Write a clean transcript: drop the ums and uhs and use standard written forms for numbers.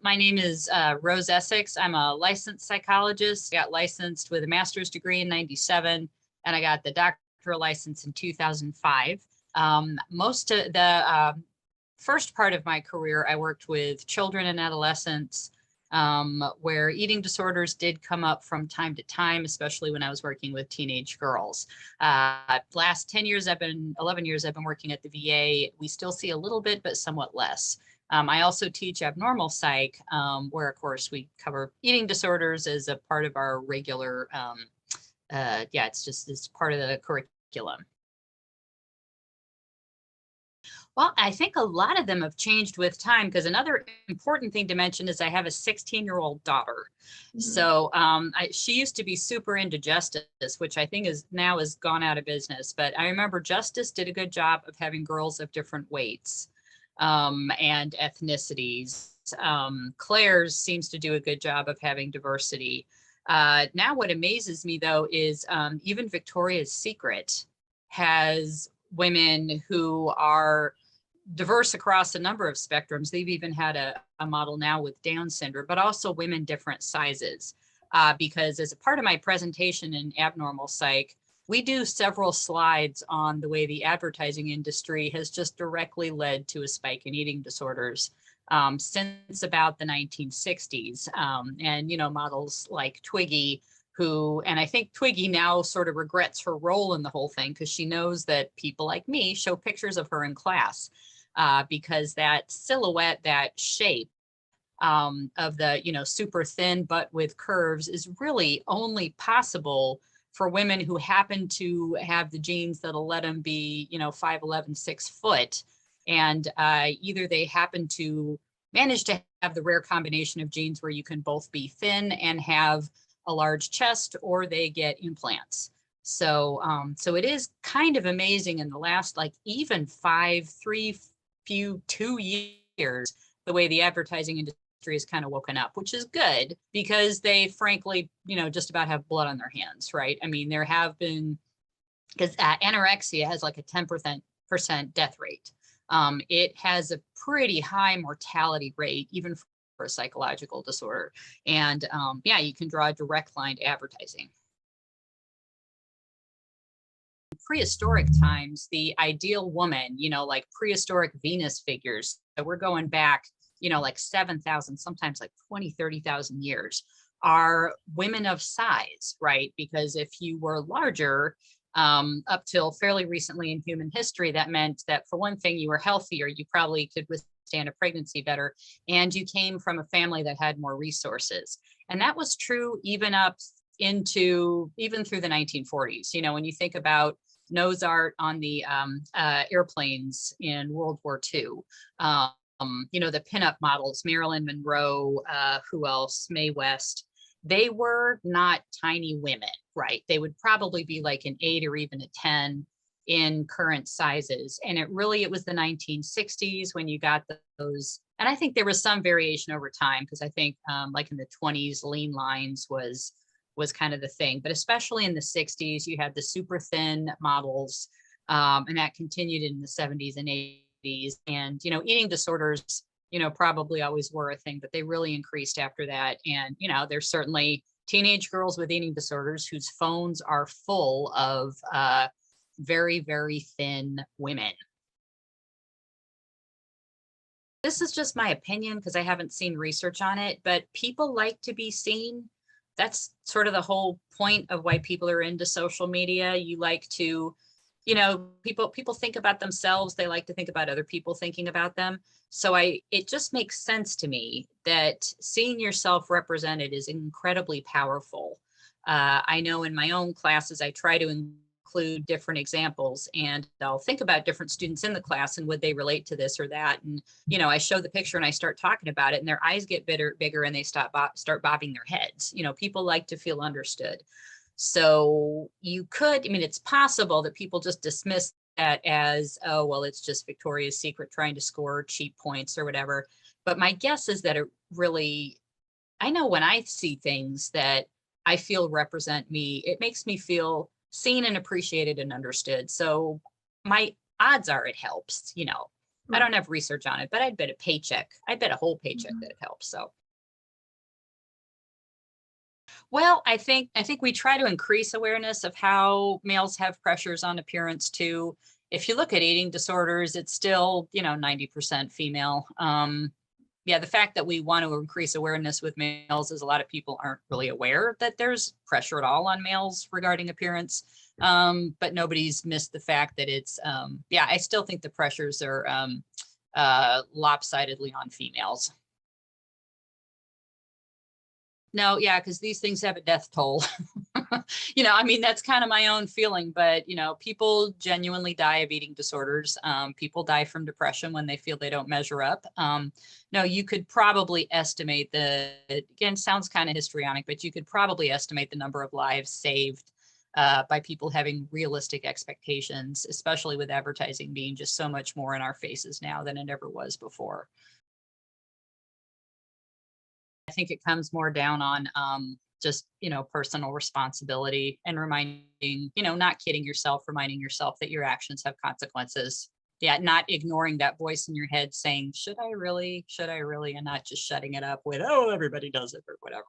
My name is Rose Esseks. I'm a licensed psychologist. Got licensed with a master's degree in '97, and I got the doctoral license in 2005. Most of the first part of my career, I worked with children and adolescents, where eating disorders did come up from time to time, especially when I was working with teenage girls. Last 11 years, I've been working at the VA. We still see a little bit, but somewhat less. I also teach abnormal psych, where of course we cover eating disorders as a part of our regular, it's part of the curriculum. Well, I think a lot of them have changed with time, because another important thing to mention is I have a 16-year-old daughter. Mm-hmm. So she used to be super into Justice, which I think is now has gone out of business. But I remember Justice did a good job of having girls of different weights and ethnicities. Claire's seems to do a good job of having diversity. Now what amazes me, though, is even Victoria's Secret has women who are diverse across a number of spectrums. They've even had a model now with Down syndrome, but also women different sizes. Because as a part of my presentation in abnormal psych, we do several slides on the way the advertising industry has just directly led to a spike in eating disorders since about the 1960s. And, you know, models like Twiggy, and I think Twiggy now sort of regrets her role in the whole thing, because she knows that people like me show pictures of her in class, because that silhouette, that shape of the, you know, super thin but with curves is really only possible for women who happen to have the genes that'll let them be, you know, 5'11", 6 foot. And either they happen to manage to have the rare combination of genes where you can both be thin and have a large chest, or they get implants. So it is kind of amazing in the last, like, even 2 years, the way the advertising industry has kind of woken up, which is good, because they frankly, you know, just about have blood on their hands, right? I mean, there have been, because anorexia has like a 10% death rate. It has a pretty high mortality rate, even for a psychological disorder. And you can draw a direct line to advertising. In prehistoric times, the ideal woman, you know, like prehistoric Venus figures, so we're going back, you know, like 7,000, sometimes like 20, 30,000 years, are women of size, right? Because if you were larger, up till fairly recently in human history, that meant that, for one thing, you were healthier, you probably could withstand a pregnancy better, and you came from a family that had more resources. And that was true even through the 1940s. You know, when you think about nose art on the airplanes in World War II, you know, the pinup models, Marilyn Monroe, who else, Mae West, they were not tiny women, right? They would probably be like an 8 or even a 10 in current sizes. And it was the 1960s when you got those. And I think there was some variation over time, because I think like in the 20s, lean lines was kind of the thing. But especially in the 60s, you had the super thin models, and that continued in the 70s and 80s. And, you know, eating disorders, you know, probably always were a thing, but they really increased after that. And, you know, there's certainly teenage girls with eating disorders whose phones are full of very, very thin women. This is just my opinion, because I haven't seen research on it, but people like to be seen. That's sort of the whole point of why people are into social media. You like to, you know, people think about themselves. They like to think about other people thinking about them. So it just makes sense to me that seeing yourself represented is incredibly powerful. I know in my own classes, I try to include different examples, and I'll think about different students in the class and would they relate to this or that. And, you know, I show the picture and I start talking about it, and their eyes get bigger and they start bobbing their heads. You know, people like to feel understood. So you could, I mean, it's possible that people just dismiss that as, oh, well, it's just Victoria's Secret trying to score cheap points or whatever. But my guess is that it really, I know when I see things that I feel represent me, it makes me feel seen and appreciated and understood. So my odds are it helps, you know. I Right. don't have research on it, but I'd bet a whole paycheck Mhm. that it helps. So, well, I think we try to increase awareness of how males have pressures on appearance too. If you look at eating disorders, it's still, 90% female. Yeah, the fact that we want to increase awareness with males is a lot of people aren't really aware that there's pressure at all on males regarding appearance. But nobody's missed the fact that yeah, I still think the pressures are lopsidedly on females. No, yeah, because these things have a death toll. I mean, that's kind of my own feeling, but people genuinely die of eating disorders. People die from depression when they feel they don't measure up. No, you could probably estimate again, sounds kind of histrionic, but you could probably estimate the number of lives saved by people having realistic expectations, especially with advertising being just so much more in our faces now than it ever was before. I think it comes more down on just personal responsibility and not kidding yourself, reminding yourself that your actions have consequences. Yeah, not ignoring that voice in your head saying, should I really, and not just shutting it up with, oh, everybody does it or whatever.